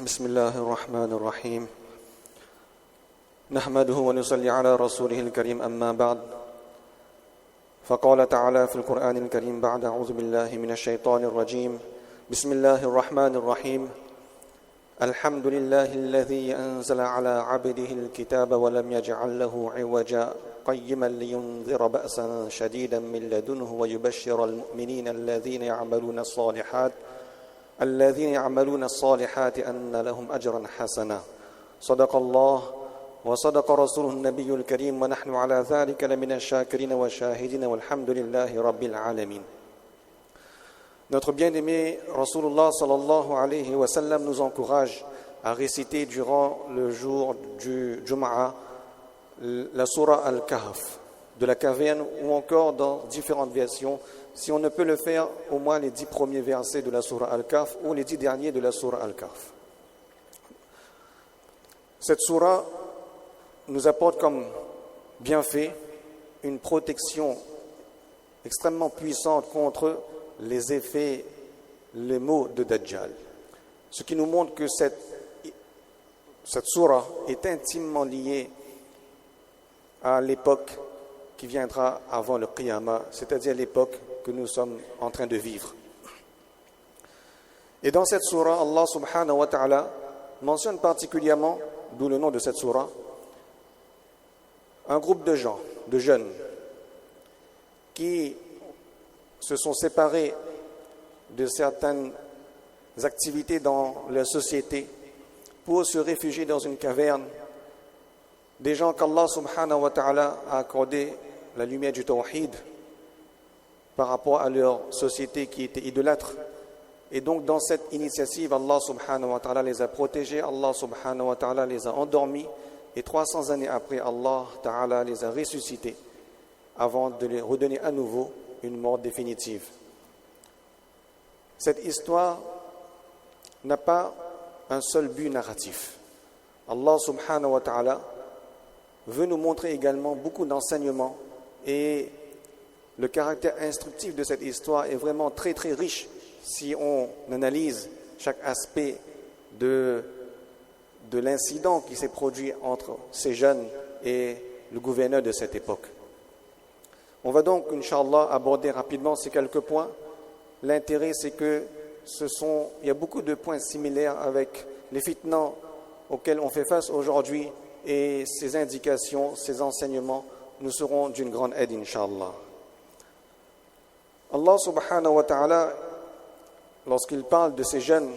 بسم الله الرحمن الرحيم نحمده ونصلي على رسوله الكريم أما بعد فقال تعالى في القرآن الكريم بعد أعوذ بالله من الشيطان الرجيم بسم الله الرحمن الرحيم الحمد لله الذي أنزل على عبده الكتاب ولم يجعل له عوجا قيما لينذر بأسا شديدا من لدنه ويبشر المؤمنين الذين يعملون الصالحات أن لهم أجرا حسنا صدق الله وصدق رسوله النبي الكريم ونحن على ذلك لمن الشاكرين والشاهدين والحمد لله رب العالمين. Notre bien-aimé Rasulullah sallallahu alayhi wa sallam nous encourage à réciter durant le jour du Jum'a la surah Al-Kahf, de la caverne ou encore dans différentes versions. Si on ne peut le faire, au moins les 10 premiers versets de la surah Al-Kahf ou les 10 derniers de la surah Al-Kahf. Cette surah nous apporte comme bienfait une protection extrêmement puissante contre les effets, les maux de Dajjal. Ce qui nous montre que cette surah est intimement liée à l'époque qui viendra avant le Qiyamah, c'est-à-dire l'époque que nous sommes en train de vivre. Et dans cette surah, Allah subhanahu wa ta'ala mentionne particulièrement, d'où le nom de cette surah, un groupe de gens, de jeunes, qui se sont séparés de certaines activités dans la société pour se réfugier dans une caverne. Des gens qu'Allah subhanahu wa ta'ala a accordé la lumière du tawhid par rapport à leur société qui était idolâtre. Et donc dans cette initiative, Allah subhanahu wa ta'ala les a protégés, Allah subhanahu wa ta'ala les a endormis, et 300 années après, Allah ta'ala les a ressuscités avant de les redonner à nouveau une mort définitive. Cette histoire n'a pas un seul but narratif. Allah subhanahu wa ta'ala veut nous montrer également beaucoup d'enseignements, et le caractère instructif de cette histoire est vraiment très très riche si on analyse chaque aspect de l'incident qui s'est produit entre ces jeunes et le gouverneur de cette époque. On va donc, Inch'Allah, aborder rapidement ces quelques points. L'intérêt, c'est que il y a beaucoup de points similaires avec les fitnas auxquels on fait face aujourd'hui, et ces indications, ces enseignements nous seront d'une grande aide, Inch'Allah. Allah subhanahu wa ta'ala, lorsqu'il parle de ces jeunes,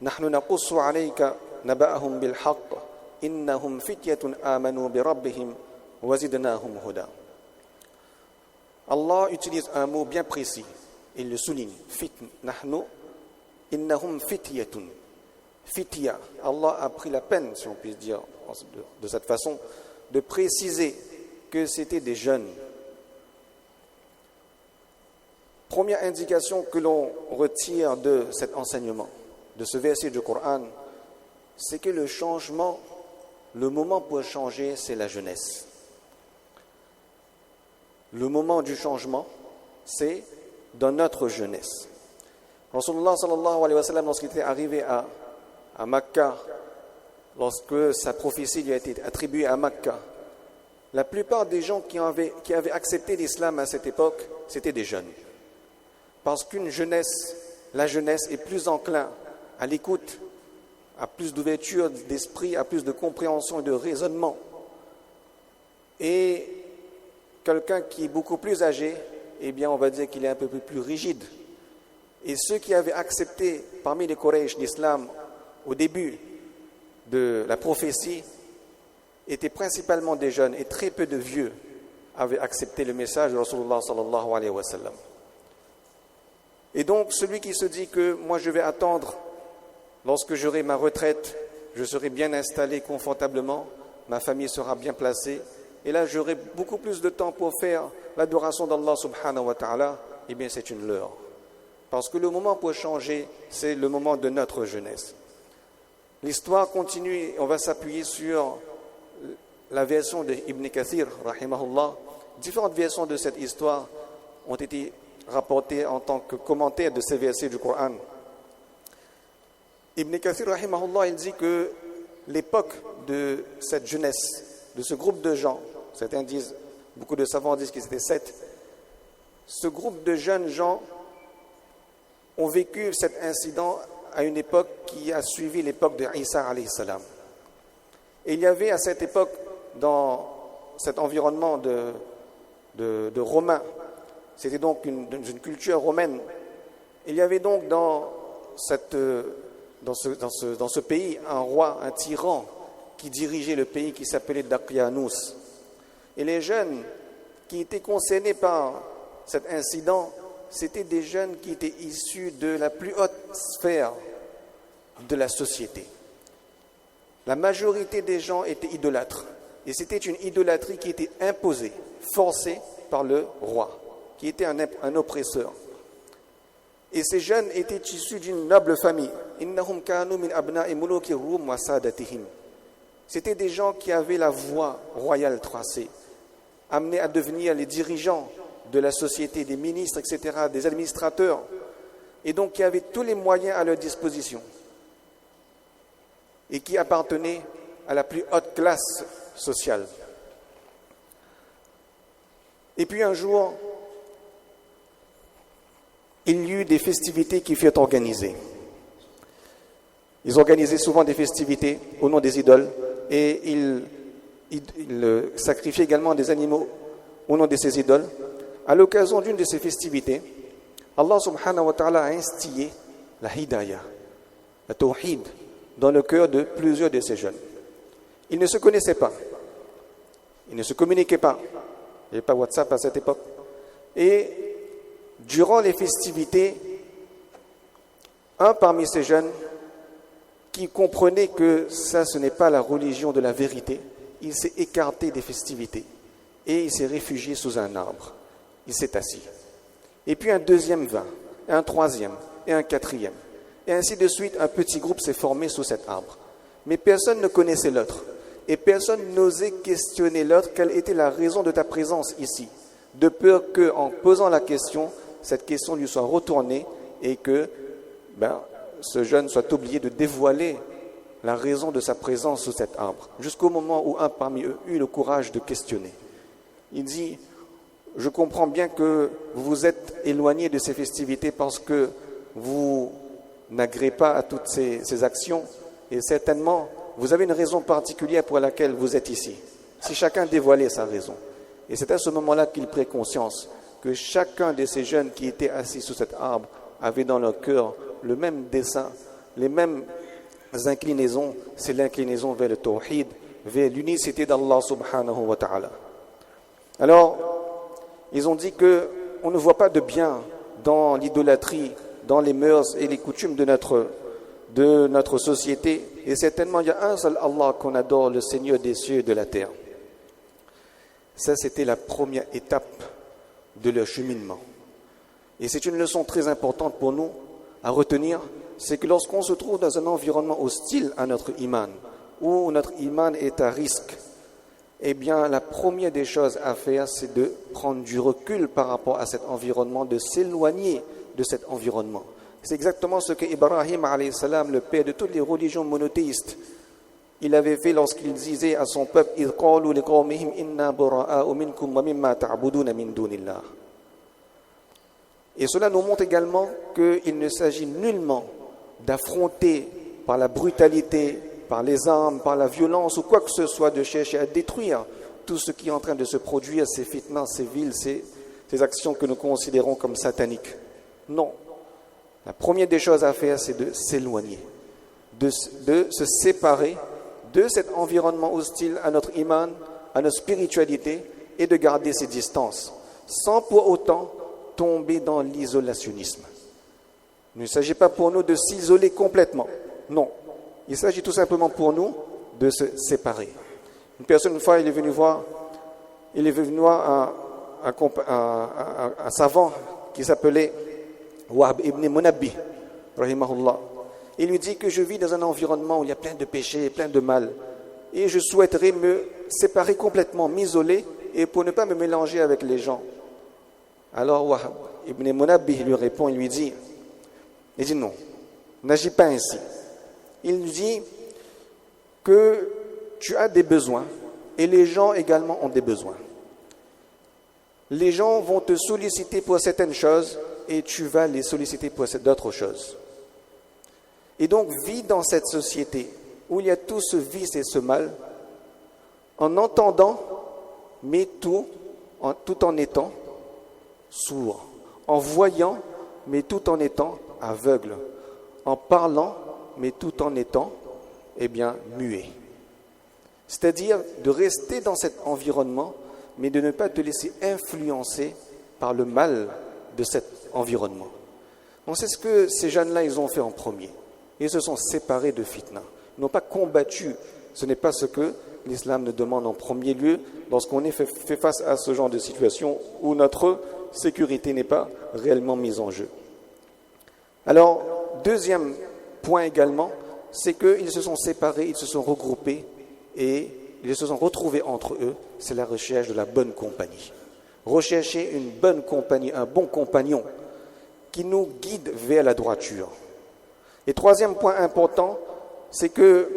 نحن نقص عليك نبأهم بالحق إنهم فتية آمنوا بربهم وزدناهم هدى. Allah utilise un mot bien précis, il le souligne. نحن إنهم فتية. Fitya. Allah a pris la peine, si on peut dire de cette façon, de préciser que c'était des jeunes. Première indication que l'on retire de cet enseignement, de ce verset du Coran, c'est que le changement, le moment pour changer, c'est la jeunesse. Le moment du changement, c'est dans notre jeunesse. Rasulullah sallallahu alayhi wa sallam, lorsqu'il était arrivé à Makkah, lorsque sa prophétie lui a été attribuée à Makkah, la plupart des gens qui avaient accepté l'islam à cette époque, c'était des jeunes. Parce qu'une jeunesse, la jeunesse est plus enclin à l'écoute, à plus d'ouverture d'esprit, à plus de compréhension et de raisonnement. Et quelqu'un qui est beaucoup plus âgé, eh bien on va dire qu'il est un peu plus rigide. Et ceux qui avaient accepté parmi les Quraysh l'islam au début de la prophétie étaient principalement des jeunes, et très peu de vieux avaient accepté le message de Rasulullah sallallahu alayhi wa sallam. Et donc celui qui se dit que moi je vais attendre, lorsque j'aurai ma retraite, je serai bien installé confortablement, ma famille sera bien placée, et là j'aurai beaucoup plus de temps pour faire l'adoration d'Allah subhanahu wa ta'ala, eh bien c'est une leurre. Parce que le moment pour changer, c'est le moment de notre jeunesse. L'histoire continue, et on va s'appuyer sur la version d'Ibn Kathir, rahimahullah. Différentes versions de cette histoire ont été rapportées en tant que commentaire de ces versets du Coran. Ibn Kathir, rahimahullah, il dit que l'époque de cette jeunesse, de ce groupe de gens, certains disent, beaucoup de savants disent que c'était 7, ce groupe de jeunes gens ont vécu cet incident à une époque qui a suivi l'époque de Isa alayhi salam. Et il y avait à cette époque, dans cet environnement de Romains, c'était donc une culture romaine, il y avait donc dans ce pays un roi, un tyran qui dirigeait le pays qui s'appelait Daqianus. Et les jeunes qui étaient concernés par cet incident, c'était des jeunes qui étaient issus de la plus haute sphère de la société. La majorité des gens étaient idolâtres. Et c'était une idolâtrie qui était imposée, forcée par le roi, qui était un oppresseur. Et ces jeunes étaient issus d'une noble famille. Innahum kanu min abna'i muluki Rum wa sadatihim. C'était des gens qui avaient la voie royale tracée, amenés à devenir les dirigeants de la société, des ministres, etc., des administrateurs, et donc qui avaient tous les moyens à leur disposition, et qui appartenaient à la plus haute classe sociale. Et puis un jour, il y eut des festivités qui furent organisées. Ils organisaient souvent des festivités au nom des idoles et ils sacrifiaient également des animaux au nom de ces idoles. À l'occasion d'une de ces festivités, Allah subhanahu wa ta'ala a instillé la hidayah, la tawhid, dans le cœur de plusieurs de ces jeunes. Ils ne se connaissaient pas, ils ne se communiquaient pas, il n'y avait pas WhatsApp à cette époque. Et durant les festivités, un parmi ces jeunes qui comprenait que ça, ce n'est pas la religion de la vérité, il s'est écarté des festivités et il s'est réfugié sous un arbre. Il s'est assis. Et puis un deuxième vint, un troisième et un quatrième. Et ainsi de suite, un petit groupe s'est formé sous cet arbre. Mais personne ne connaissait l'autre. Et personne n'osait questionner l'autre, quelle était la raison de ta présence ici, de peur qu'en posant la question, cette question lui soit retournée et que ce jeune soit obligé de dévoiler la raison de sa présence sous cet arbre, jusqu'au moment où un parmi eux eut le courage de questionner. Il dit, je comprends bien que vous vous êtes éloigné de ces festivités parce que vous n'agréez pas à toutes ces actions et certainement vous avez une raison particulière pour laquelle vous êtes ici. Si chacun dévoilait sa raison. Et c'est à ce moment-là qu'il prit conscience que chacun de ces jeunes qui étaient assis sous cet arbre avait dans leur cœur le même dessein, les mêmes inclinaisons, c'est l'inclinaison vers le tawhid, vers l'unicité d'Allah subhanahu wa ta'ala. Alors, ils ont dit qu'on ne voit pas de bien dans l'idolâtrie, dans les mœurs et les coutumes de notre société. Et certainement, il y a un seul Allah qu'on adore, le Seigneur des cieux et de la terre. Ça, c'était la première étape de leur cheminement. Et c'est une leçon très importante pour nous à retenir, c'est que lorsqu'on se trouve dans un environnement hostile à notre iman, où notre iman est à risque, eh bien, la première des choses à faire, c'est de prendre du recul par rapport à cet environnement, de s'éloigner de cet environnement. C'est exactement ce que Ibrahim, alayhi salam, le père de toutes les religions monothéistes, il avait fait lorsqu'il disait à son peuple, إِذْ قَالُوا لِقَوْمِهِمْ إِنَّا بُرَآءُ مِنْكُمْ وَمِمَّا تَعْبُدُونَ مِنْ دُونِ اللَّهِ. Et cela nous montre également qu'il ne s'agit nullement d'affronter par la brutalité, par les armes, par la violence ou quoi que ce soit, de chercher à détruire tout ce qui est en train de se produire, ces fitnas, ces villes, ces actions que nous considérons comme sataniques. Non. La première des choses à faire, c'est de s'éloigner, de se séparer de cet environnement hostile à notre iman, à notre spiritualité, et de garder ses distances, sans pour autant tomber dans l'isolationnisme. Il ne s'agit pas pour nous de s'isoler complètement. Non. Il s'agit tout simplement pour nous de se séparer. Une personne, une fois, il est venu voir un savant qui s'appelait Wahb ibn Munabbi, rahimahullah. Il lui dit que je vis dans un environnement où il y a plein de péchés, plein de mal. Et je souhaiterais me séparer complètement, m'isoler, et pour ne pas me mélanger avec les gens. Alors Wahb ibn Munabbi lui répond, il lui dit non, n'agis pas ainsi. il nous dit que tu as des besoins et les gens également ont des besoins. Les gens vont te solliciter pour certaines choses et tu vas les solliciter pour d'autres choses. Et donc, vis dans cette société où il y a tout ce vice et ce mal, en entendant, mais tout en étant sourd, en voyant, mais tout en étant aveugle, en parlant, mais tout en étant, muet. C'est-à-dire de rester dans cet environnement, mais de ne pas te laisser influencer par le mal de cet environnement. On sait ce que ces jeunes-là, ils ont fait en premier. Ils se sont séparés de fitna. Ils n'ont pas combattu. Ce n'est pas ce que l'islam nous demande en premier lieu lorsqu'on est fait face à ce genre de situation où notre sécurité n'est pas réellement mise en jeu. Alors, deuxième point également, c'est qu'ils se sont séparés, ils se sont regroupés et ils se sont retrouvés entre eux. C'est la recherche de la bonne compagnie. Rechercher une bonne compagnie, un bon compagnon qui nous guide vers la droiture. Et troisième point important, c'est que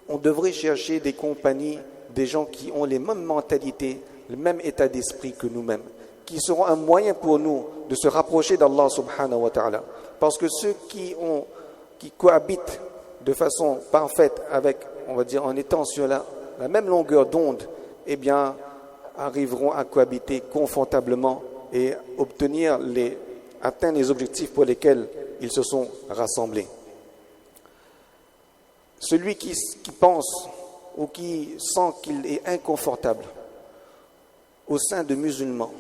on devrait chercher des compagnies, des gens qui ont les mêmes mentalités, le même état d'esprit que nous-mêmes, qui seront un moyen pour nous de se rapprocher d'Allah subhanahu wa ta'ala. Parce que ceux qui cohabitent de façon parfaite avec, on va dire, en étant sur la même longueur d'onde, arriveront à cohabiter confortablement et atteindre les objectifs pour lesquels ils se sont rassemblés. Celui qui pense ou qui sent qu'il est inconfortable au sein de musulmans,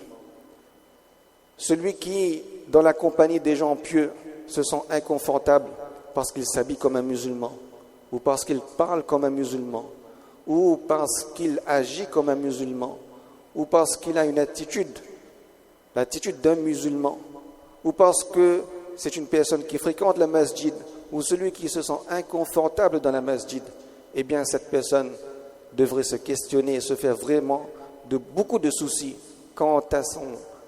celui qui, dans la compagnie des gens pieux, se sent inconfortable parce qu'il s'habille comme un musulman, ou parce qu'il parle comme un musulman, ou parce qu'il agit comme un musulman, ou parce qu'il a l'attitude d'un musulman, ou parce que c'est une personne qui fréquente la masjid, ou celui qui se sent inconfortable dans la masjid, cette personne devrait se questionner et se faire vraiment beaucoup de soucis quant à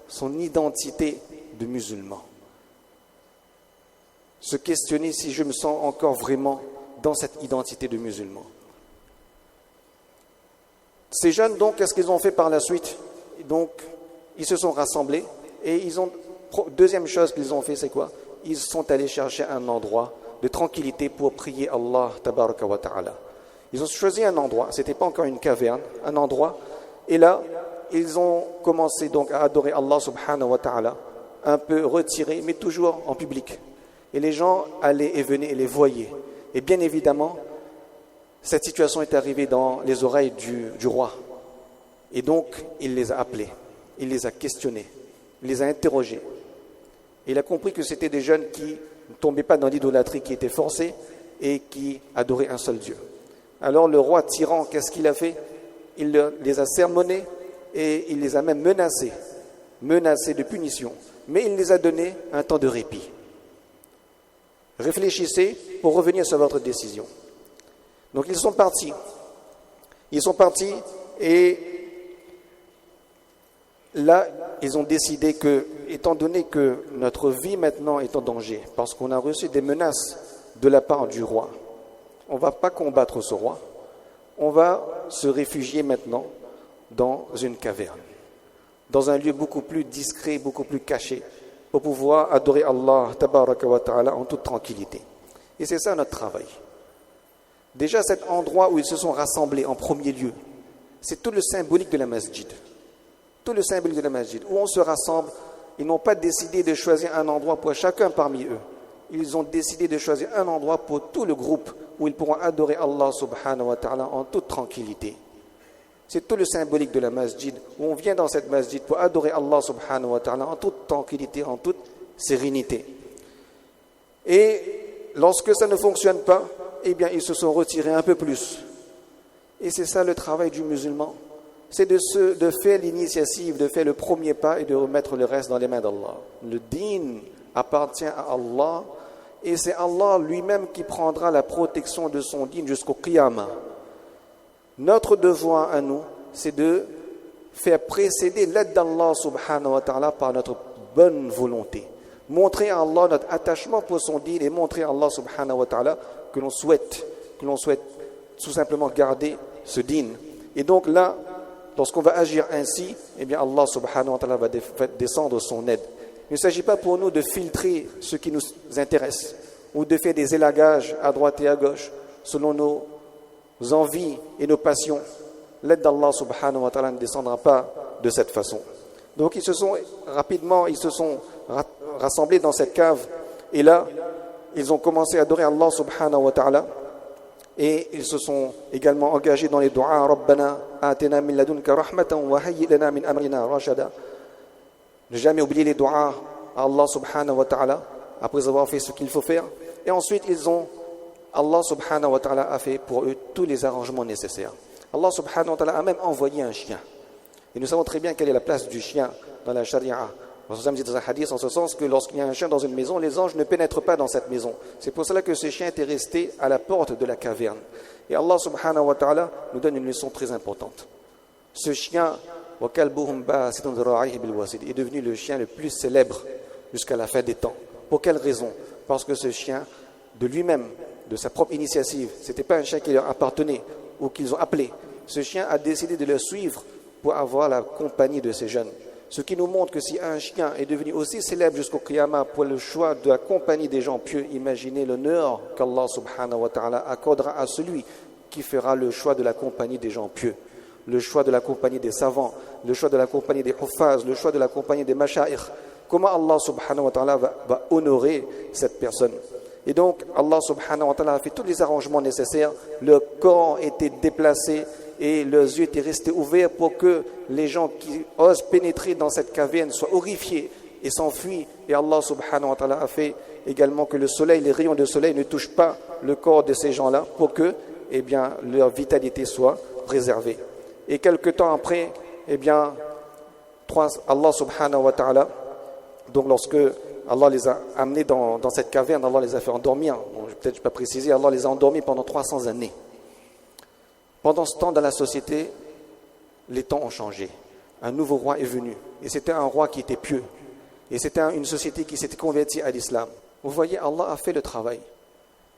son identité de musulman. Se questionner si je me sens encore vraiment dans cette identité de musulman. Ces jeunes, donc, qu'est-ce qu'ils ont fait par la suite? Donc, ils se sont rassemblés et deuxième chose qu'ils ont fait, c'est quoi? Ils sont allés chercher un endroit de tranquillité pour prier Allah tabaraka wa ta'ala. Ils ont choisi un endroit, c'était pas encore une caverne, un endroit, et là, ils ont commencé donc à adorer Allah subhanahu wa ta'ala, un peu retirés, mais toujours en public. Et les gens allaient et venaient et les voyaient. Et bien évidemment, cette situation est arrivée dans les oreilles du roi. Et donc, il les a appelés, il les a questionnés, il les a interrogés. Il a compris que c'était des jeunes qui ne tombaient pas dans l'idolâtrie, qui étaient forcés et qui adoraient un seul Dieu. Alors le roi tyran, qu'est-ce qu'il a fait? Il les a sermonnés et il les a même menacés de punition. Mais il les a donné un temps de répit. Réfléchissez pour revenir sur votre décision. Donc ils sont partis. Et là, ils ont décidé que, étant donné que notre vie maintenant est en danger, parce qu'on a reçu des menaces de la part du roi, on ne va pas combattre ce roi, on va se réfugier maintenant dans une caverne, dans un lieu beaucoup plus discret, beaucoup plus caché, pour pouvoir adorer Allah tabaraka wa ta'ala en toute tranquillité. Et c'est ça notre travail. Déjà cet endroit où ils se sont rassemblés en premier lieu, c'est tout le symbolique de la masjid. Tout le symbolique de la masjid, où on se rassemble. Ils n'ont pas décidé de choisir un endroit pour chacun parmi eux. Ils ont décidé de choisir un endroit pour tout le groupe où ils pourront adorer Allah subhanahu wa ta'ala en toute tranquillité. C'est tout le symbolique de la masjid, où on vient dans cette masjid pour adorer Allah subhanahu wa ta'ala en toute tranquillité, en toute sérénité. Et lorsque ça ne fonctionne pas, ils se sont retirés un peu plus. Et c'est ça le travail du musulman. C'est de faire l'initiative, de faire le premier pas et de remettre le reste dans les mains d'Allah. Le dîn appartient à Allah et c'est Allah lui-même qui prendra la protection de son dîn jusqu'au qiyamah. Notre devoir à nous, c'est de faire précéder l'aide d'Allah subhanahu wa ta'ala par notre bonne volonté, montrer à Allah notre attachement pour son dîn et montrer à Allah subhanahu wa ta'ala que l'on souhaite tout simplement garder ce dîn. Et donc là, lorsqu'on va agir ainsi, eh bien Allah subhanahu wa ta'ala va descendre son aide. Il ne s'agit pas pour nous de filtrer ce qui nous intéresse ou de faire des élagages à droite et à gauche selon nos envies et nos passions. L'aide d'Allah subhanahu wa ta'ala ne descendra pas de cette façon. Donc ils se sont rassemblés dans cette cave et là, ils ont commencé à adorer Allah subhanahu wa ta'ala et ils se sont également engagés dans les du'a Rabbana atina min ladunka rahmatan wa hayyi lana min amrina rashada. Ne jamais oublier les du'a à Allah subhanahu wa ta'ala après avoir fait ce qu'il faut faire. Et ensuite, Allah subhanahu wa ta'ala a fait pour eux tous les arrangements nécessaires. Allah subhanahu wa ta'ala a même envoyé un chien. Et nous savons très bien quelle est la place du chien dans la charia. Nous avons dit dans un hadith en ce sens que lorsqu'il y a un chien dans une maison, les anges ne pénètrent pas dans cette maison. C'est pour cela que ce chien était resté à la porte de la caverne. Et Allah subhanahu wa ta'ala nous donne une leçon très importante. Ce chien est devenu le chien le plus célèbre jusqu'à la fin des temps. Pour quelle raison? Parce que ce chien, de lui-même, de sa propre initiative, ce n'était pas un chien qui leur appartenait ou qu'ils ont appelé. Ce chien a décidé de le suivre pour avoir la compagnie de ces jeunes. Ce qui nous montre que si un chien est devenu aussi célèbre jusqu'au Qiyamah pour le choix de la compagnie des gens pieux, imaginez l'honneur qu'Allah subhanahu wa ta'ala accordera à celui qui fera le choix de la compagnie des gens pieux, le choix de la compagnie des savants, le choix de la compagnie des huffaz, le choix de la compagnie des masha'ikh. Comment Allah subhanahu wa ta'ala va honorer cette personne? Et donc Allah subhanahu wa ta'ala a fait tous les arrangements nécessaires. Le corps était déplacé et leurs yeux étaient restés ouverts pour que les gens qui osent pénétrer dans cette caverne soient horrifiés et s'enfuient. Et Allah subhanahu wa ta'ala a fait également que le soleil, les rayons de soleil ne touchent pas le corps de ces gens-là pour que leur vitalité soit préservée. Et quelque temps après, Allah subhanahu wa ta'ala, donc lorsque Allah les a amenés dans cette caverne, Allah les a fait endormir. Bon, peut-être je ne peux pas préciser, Allah les a endormis pendant 300 années. Pendant ce temps, dans la société, les temps ont changé. Un nouveau roi est venu. Et c'était un roi qui était pieux. Et c'était une société qui s'était convertie à l'islam. Vous voyez, Allah a fait le travail.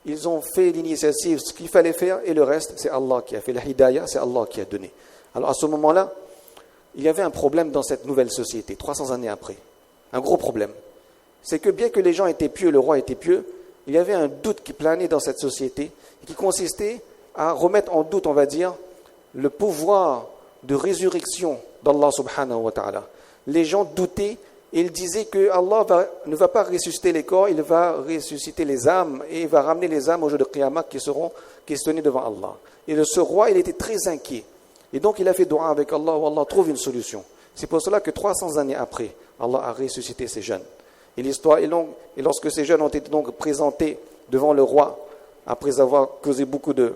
Ils ont fait l'initiative, ce qu'il fallait faire, et le reste, c'est Allah qui a fait. La hidayah, c'est Allah qui a donné. Alors à ce moment-là, il y avait un problème dans cette nouvelle société, 300 années après. Un gros problème. C'est que bien que les gens étaient pieux, le roi était pieux, il y avait un doute qui planait dans cette société, qui consistait à remettre en doute, on va dire, le pouvoir de résurrection d'Allah subhanahu wa ta'ala. Les gens doutaient et ils disaient que Allah ne va pas ressusciter les corps, il va ressusciter les âmes et il va ramener les âmes au jour de Qiyamah qui seront questionnées devant Allah. Et ce roi, il était très inquiet. Et donc il a fait dua avec Allah où Allah trouve une solution. C'est pour cela que 300 années après, Allah a ressuscité ces jeunes. Et l'histoire est longue. Et lorsque ces jeunes ont été donc présentés devant le roi, après avoir causé beaucoup de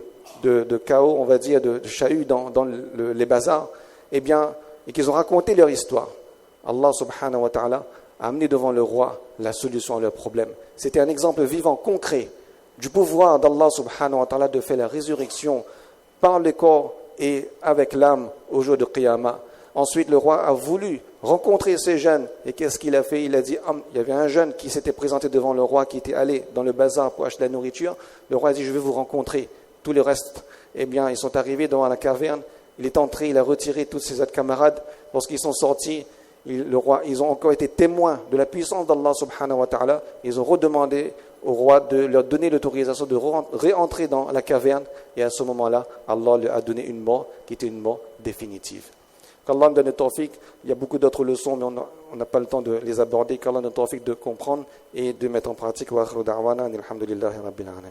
chaos, on va dire, de chahut dans les bazars, et qu'ils ont raconté leur histoire, Allah subhanahu wa ta'ala a amené devant le roi la solution à leurs problèmes. C'était un exemple vivant, concret, du pouvoir d'Allah subhanahu wa ta'ala de faire la résurrection par le corps et avec l'âme au jour de Qiyamah. Ensuite, le roi a voulu rencontrer ces jeunes. Et qu'est-ce qu'il a fait? Il a dit, il y avait un jeune qui s'était présenté devant le roi, qui était allé dans le bazar pour acheter de la nourriture. Le roi a dit, je vais vous rencontrer. Tout le reste, ils sont arrivés devant la caverne. Il est entré, il a retiré tous ses autres camarades. Lorsqu'ils sont sortis, ils ont encore été témoins de la puissance d'Allah subhanahu wa ta'ala. Ils ont redemandé au roi de leur donner l'autorisation de réentrer dans la caverne. Et à ce moment-là, Allah leur a donné une mort qui était une mort définitive. Qu'Allah nous donne le tawfiq. Il y a beaucoup d'autres leçons, mais on n'a pas le temps de les aborder. Qu'Allah nous donne le tawfiq de comprendre et de mettre en pratique. Wa akhiru da'wana alhamdulillahi rabbil alamin.